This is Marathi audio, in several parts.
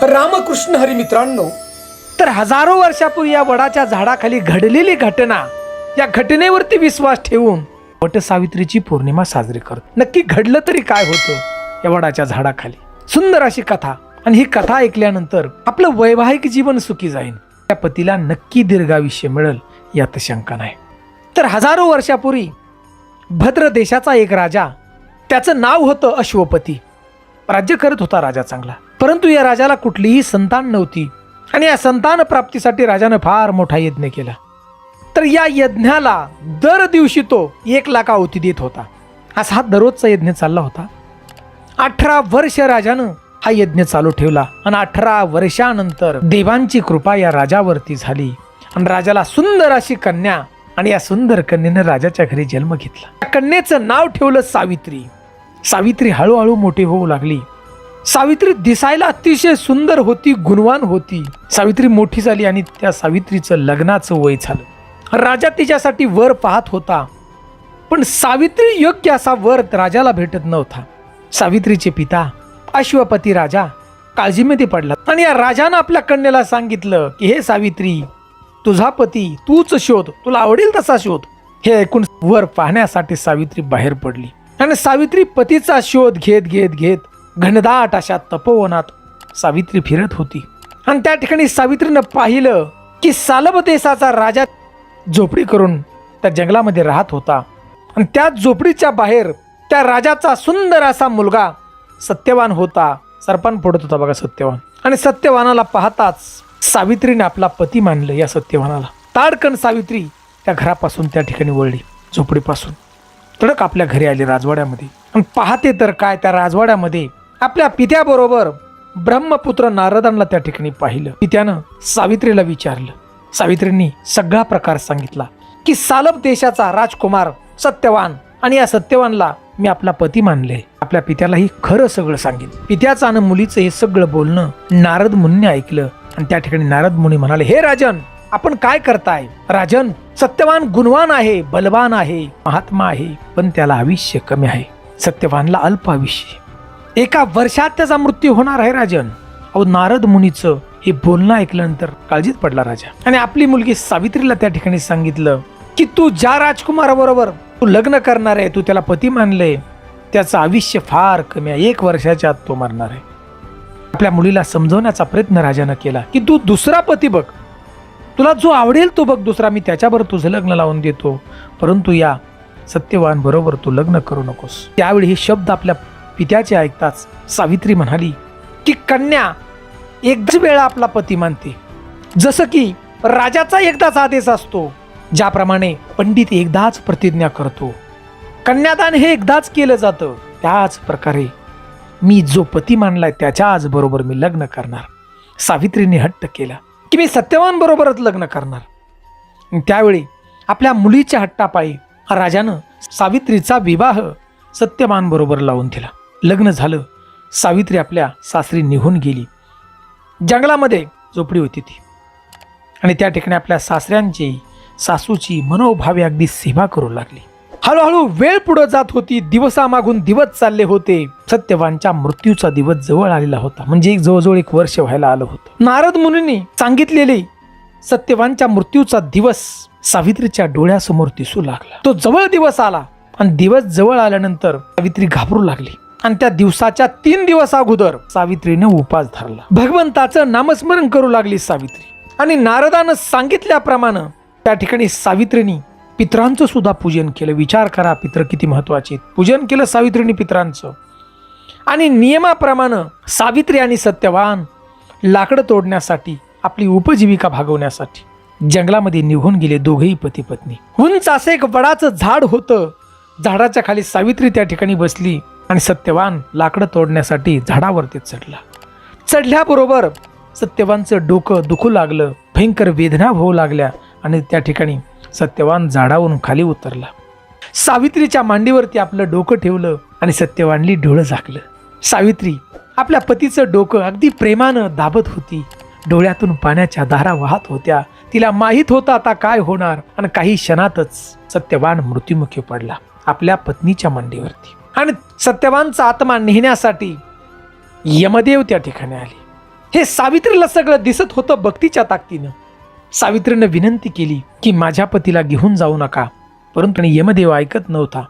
रामकृष्ण हरी मित्रांनो, तर हजारो वर्षापूर्वी या वडाच्या झाडाखाली घडलेली घटना, या घटनेवरती विश्वास ठेवून वट सावित्रीची पौर्णिमा साजरी करतो. नक्की घडलं तरी काय होतं या वडाच्या झाडाखाली? सुंदर अशी कथा. आणि ही कथा ऐकल्यानंतर आपलं वैवाहिक जीवन सुखी जाईल, त्या पतीला नक्की दीर्घायुष्य मिळेल यात शंका नाही. तर हजारो वर्षापूर्वी भद्र देशाचा एक राजा, त्याचं नाव होतं अश्वपती. राज्य करत होता राजा चांगला, परंतु या राजाला कुठलीही संतान नव्हती. आणि या संतान प्राप्तीसाठी राजानं फार मोठा यज्ञ केला. तर या यज्ञाला दर दिवशी तो 1,00,000 आहुती देत होता. असा हा दररोजचा यज्ञ चालला होता. 18 वर्ष राजानं हा यज्ञ चालू ठेवला. आणि 18 वर्षानंतर देवांची कृपा या राजावरती झाली आणि राजाला सुंदर अशी कन्या, आणि या सुंदर कन्येनं राजाच्या घरी जन्म घेतला. या कन्येचं नाव ठेवलं सावित्री. सावित्री हळूहळू मोठी होऊ लागली. सावित्री दिसायला अतिशय सुंदर होती, गुणवान होती. सावित्री मोठी झाली आणि त्या सावित्रीचं लग्नाचं वय झालं. राजा तिच्यासाठी वर पाहत होता, पण सावित्री योग्य असा वर राजाला भेटत नव्हता. सावित्रीचे पिता अश्वपती राजा काळजीमध्ये पडला आणि या राजानं आपल्या कन्येला सांगितलं की हे सावित्री, तुझा पती तूच शोध, तुला आवडेल तसा शोध. हे ऐकून वर पाहण्यासाठी सावित्री बाहेर पडली. आणि सावित्री पतीचा शोध घेत घेत घेत घनदाट अशा तपोवनात सावित्री फिरत होती. आणि त्या ठिकाणी सावित्रीनं पाहिलं की सालब देशाचा राजा झोपडी करून त्या जंगलामध्ये राहत होता. आणि त्या झोपडीच्या बाहेर त्या राजाचा सुंदर असा मुलगा सत्यवान होता. सरपण फोडत होता बघा सत्यवान. आणि सत्यवानाला पाहताच सावित्रीने आपला पती मानलं या सत्यवानाला. ताडकन सावित्री त्या घरापासून त्या ठिकाणी वळली, झोपडीपासून तडक आपल्या घरी आली राजवाड्यामध्ये. आणि पाहते तर काय, त्या राजवाड्यामध्ये आपल्या पित्याबरोबर ब्रह्मपुत्र नारदांना त्या ठिकाणी पाहिलं. पित्यानं सावित्रीला विचारलं. सावित्रींनी सगळा प्रकार सांगितला की सालब देशाचा राजकुमार सत्यवान, आणि या सत्यवानला मी आपला पती मानले. आपल्या पित्यालाही खरं सगळं सांगितलं. पित्याचं आणि मुलीचं हे सगळं बोलणं नारद मुनीने ऐकलं. आणि त्या ठिकाणी नारद मुनी म्हणाले, हे राजन, आपण काय करताय? राजन, सत्यवान गुणवान आहे, बलवान आहे, महात्मा आहे, पण त्याला आयुष्य कमी आहे. सत्यवानला अल्प आयुष्य, 1 वर्षात त्याचा मृत्यू होणार आहे राजन. अहो, नारद मुनीचं हे बोलणं ऐकल्यानंतर काळजीत पडला राजा. आणि आपली मुलगी सावित्रीला त्या ठिकाणी सांगितलं की तू ज्या राजकुमाराबरोबर तू लग्न करणार आहे, तू त्याला पती मानले, त्याचं आयुष्य फार कमी आहे, 1 वर्षाच्या आत तो मरणार आहे. आपल्या मुलीला समजवण्याचा प्रयत्न राजानं केला की तू दुसरा पती बघ, तुला जो आवडेल तो बघ दुसरा, मी त्याच्याबरोबर तुझं लग्न लावून देतो, परंतु या सत्यवान बरोबर तू लग्न करू नकोस. त्यावेळी हे शब्द आपल्या पित्याचे ऐकताच सावित्री म्हणाली की कन्या एकच वेळा आपला पती मानते, जसं की राजाचा एकदाच आदेश असतो, ज्याप्रमाणे पंडित एकदाच प्रतिज्ञा करतो, कन्यादान हे एकदाच केलं जातं, त्याच प्रकारे मी जो पती मानलाय त्याच्याच बरोबर मी लग्न करणार. सावित्रीने हट्ट केला की मी सत्यवान बरोबरच लग्न करणार. त्यावेळी आपल्या मुलीच्या हट्टापायी राजानं सावित्रीचा विवाह सत्यवान बरोबर लावून दिला. लग्न झालं. सावित्री आपल्या सासरी निघून गेली. जंगलामध्ये झोपडी होती ती, आणि त्या ठिकाणी आपल्या सासऱ्यांची सासूची मनोभावे अगदी सेवा करू लागली. हळूहळू वेळ पुढे जात होती. दिवसामागून दिवस चालले होते. सत्यवानच्या मृत्यूचा दिवस जवळ आलेला होता, म्हणजे जवळजवळ 1 वर्ष व्हायला आलं होतं. नारद मुनींनी सांगितलेले सत्यवानच्या मृत्यूचा दिवस सावित्रीच्या डोळ्यासमोर दिसू लागला. तो जवळ दिवस आला, आणि दिवस जवळ आल्यानंतर सावित्री घाबरू लागली. आणि त्या दिवसाच्या 3 दिवस अगोदर सावित्रीने उपास धरला. भगवंताचं नामस्मरण करू लागली सावित्री. आणि नारदानं सांगितल्याप्रमाणे त्या ठिकाणी सावित्रीने पितरांचं सुद्धा पूजन केलं. विचार करा, पित्र किती महत्वाचे. पूजन केलं सावित्रीने पितरांचं. आणि नियमाप्रमाणे सावित्री आणि सत्यवान लाकडं तोडण्यासाठी, आपली उपजीविका भागवण्यासाठी जंगलामध्ये निघून गेले, दोघेही पती पत्नी. उंच असं एक वडाचं झाड होतं. झाडाच्या खाली सावित्री त्या ठिकाणी बसली आणि सत्यवान लाकडं तोडण्यासाठी झाडावरती चढला. चढल्याबरोबर सत्यवानचं डोकं दुखू लागलं, भयंकर वेदना होऊ लागल्या, आणि त्या ठिकाणी सत्यवान झाडावरून खाली उतरला. सावित्रीच्या मांडीवरती आपलं डोकं ठेवलं आणि सत्यवानली डोळं झाकलं. सावित्री आपल्या पतीचं डोकं अगदी प्रेमानं दाबत होती. डोळ्यातून पाण्याच्या धारा वाहत होत्या. तिला माहीत होतं आता काय होणार. आणि काही क्षणातच सत्यवान मृत्युमुखी पडला आपल्या पत्नीच्या मांडीवरती. आणि सत्यवानचा आत्मा नेण्यासाठी यमदेव त्या ठिकाणी आले. हे सावित्रीला सगळं दिसत होतं भक्तीच्या ताकदीनं. सावित्रीनं विनंती केली की माझ्या पतीला घेऊन जाऊ नका, परंतु यमदेव ऐकत नव्हता.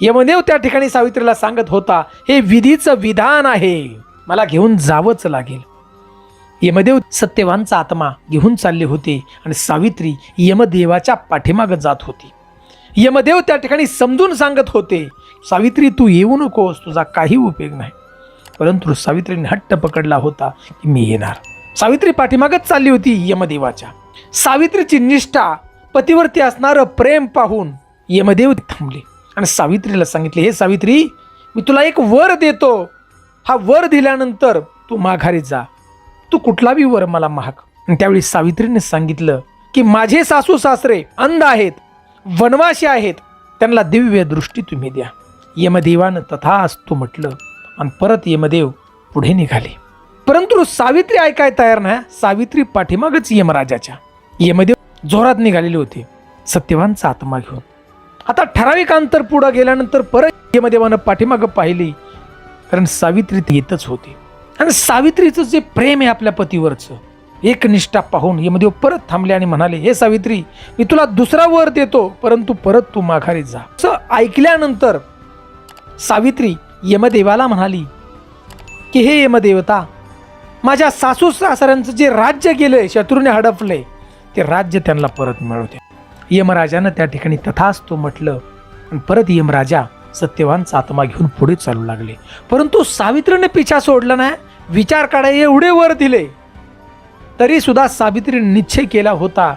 यमदेव त्या ठिकाणी सावित्रीला सांगत होता, हे विधीचं विधान आहे, मला घेऊन जावंच लागेल. यमदेव सत्यवानचा आत्मा घेऊन चालले होते आणि सावित्री यमदेवाच्या पाठीमागं जात होती. यमदेव त्या ठिकाणी समजून सांगत होते, सावित्री तू येऊ नकोस, तुझा काही उपयोग नाही. परंतु सावित्रीने हट्ट पकडला होता की मी येणार. सावित्री पाठीमागच चालली होती यमदेवाच्या. सावित्रीची निष्ठा, पतीवरती असणारं प्रेम पाहून यमदेव थांबले आणि सावित्रीला सांगितले, हे सावित्री, मी तुला एक वर देतो, हा वर दिल्यानंतर तू माघारी जा, तू कुठलाही वर मला माग. आणि त्यावेळी सावित्रीने सांगितलं की माझे सासू सासरे अंध आहेत, वनवासी आहेत, त्यांना दिव्य दृष्टी तुम्ही द्या. यमदेवानं तथास्तु म्हटलं आणि परत यमदेव पुढे निघाले. परंतु सावित्री ऐकाय तयार नाही. सावित्री पाठीमागच यमराजाच्या. यमदेव जोरात निघालेले होते सत्यवानचा आत्मा घेऊन. आता ठराविक अंतर पुढे गेल्यानंतर परत यमदेवानं पाठीमागं पाहिली, कारण सावित्री येतच होती. आणि सावित्रीचं जे प्रेम आहे आपल्या पतीवरचं, एक निष्ठा पाहून यमदेव परत थांबले आणि म्हणाले, हे सावित्री, मी तुला दुसरा वर देतो, परंतु परत तू माघारी जा. असं ऐकल्यानंतर सावित्री यमदेवाला म्हणाली की हे यमदेवता, माझ्या सासू सासऱ्यांचं जे राज्य गेलंय, शत्रूने हडपले, ते राज्य त्यांना परत मिळू द्या. यमराजानं त्या ठिकाणी तथास्तु म्हटलं आणि परत यमराजा सत्यवानचा आत्मा घेऊन पुढे चालू लागले. परंतु सावित्रीने पिछा सोडला नाही. विचार काढाय एवढे वर दिले तरी सुद्धा सावित्रीने निश्चय केला होता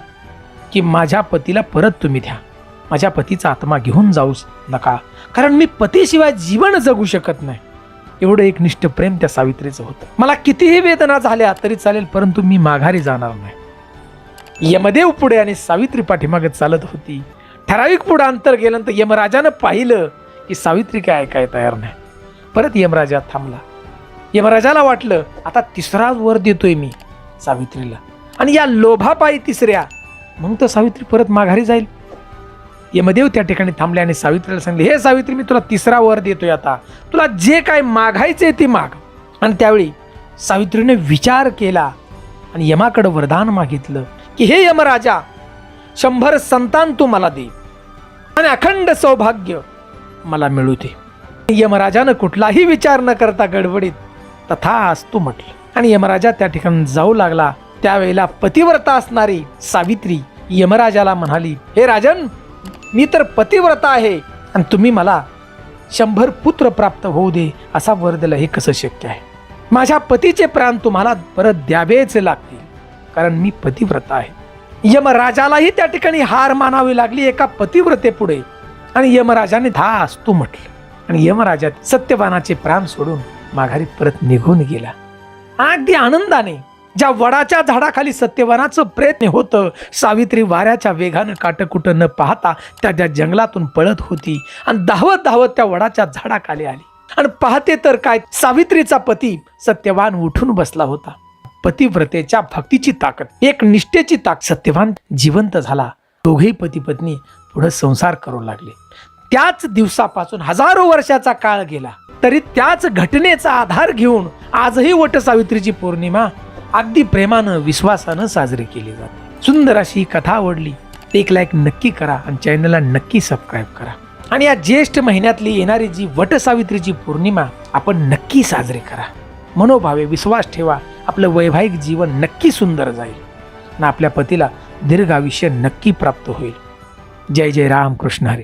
की माझ्या पतीला परत तुम्ही द्या, माझ्या पतीचा आत्मा घेऊन जाऊच नका, कारण मी पतीशिवाय जीवन जगू शकत नाही. एवढं एकनिष्ठ प्रेम त्या सावित्रीचं होतं. मला कितीही वेदना झाल्या तरी चालेल, परंतु मी माघारी जाणार नाही. यमदेव पुढे आणि सावित्री पाठीमागे चालत होती. ठराविक पुढे अंतर गेल्यानंतर यमराजानं पाहिलं की सावित्री काय ऐकाय तयार नाही. परत यमराजा थांबला. यमराजाला वाटलं आता तिसरा वर देतोय मी सावित्रीला, आणि या लोभापायी तिसऱ्या, मग तर सावित्री परत माघारी जाईल. यमदेव त्या ठिकाणी थांबले आणि सावित्रीला सांगले, हे सावित्री, मी तुला तिसरा वर देतोय, आता तुला जे काय मागायचे ते माग. आणि त्यावेळी सावित्रीने विचार केला आणि यमाकडे वरदान मागितलं की हे यमराजा, 100 संतान तू मला दे आणि अखंड सौभाग्य मला मिळू दे. यमराजानं कुठलाही विचार न करता गडबडीत तथास्तु म्हटलं आणि यमराजा त्या ठिकाणी जाऊ लागला. त्यावेळेला पतिव्रता असणारी सावित्री यमराजाला म्हणाली, हे राजन, मी तर पतिव्रता आहे आणि तुम्ही मला 100 पुत्र प्राप्त होऊ दे असा वर दिला, हे कसं शक्य आहे? माझ्या पतीचे प्राण तुम्हाला परत द्यावेच लागतील, कारण मी पतिव्रता आहे. यमराजालाही त्या ठिकाणी हार मानावी लागली एका पतिव्रतेपुढे आणि यमराजाने तथास्तु म्हटलं आणि यमराजा सत्यवानाचे प्राण सोडून माघारी परत निघून गेला. अगदी आनंदाने ज्या वडाच्या झाडाखाली सत्यवानाचं प्रयत्न होतं, सावित्री वाऱ्याच्या वेगानं काटकुटं न पाहता त्या जंगलातून पळत होती आणि धावत धावत त्या वडाच्या झाडाखाली आली. आणि पाहते तर काय, सावित्रीचा पती सत्यवान उठून बसला होता. पतिव्रतेच्या भक्तीची ताकद, एक निष्ठेची ताकद, सत्यवान जिवंत झाला. दोघेही पती पत्नी पुढे संसार करू लागले. त्याच दिवसापासून हजारो वर्षाचा काळ गेला तरी त्याच घटनेचा आधार घेऊन आजही वटसावित्रीची पौर्णिमा अगदी प्रेमानं, विश्वासानं साजरी केली जाते. सुंदर अशी कथा आवडली तर एक लाईक नक्की करा आणि चॅनलला नक्की सबस्क्राईब करा. आणि या ज्येष्ठ महिन्यातली येणारी जी वटसावित्रीची पौर्णिमा आपण नक्की साजरी करा. मनोभावे विश्वास ठेवा, आपलं वैवाहिक जीवन नक्की सुंदर जाईल आणि आपल्या पतीला दीर्घ आयुष्य नक्की प्राप्त होईल. जय जय राम कृष्ण हरी.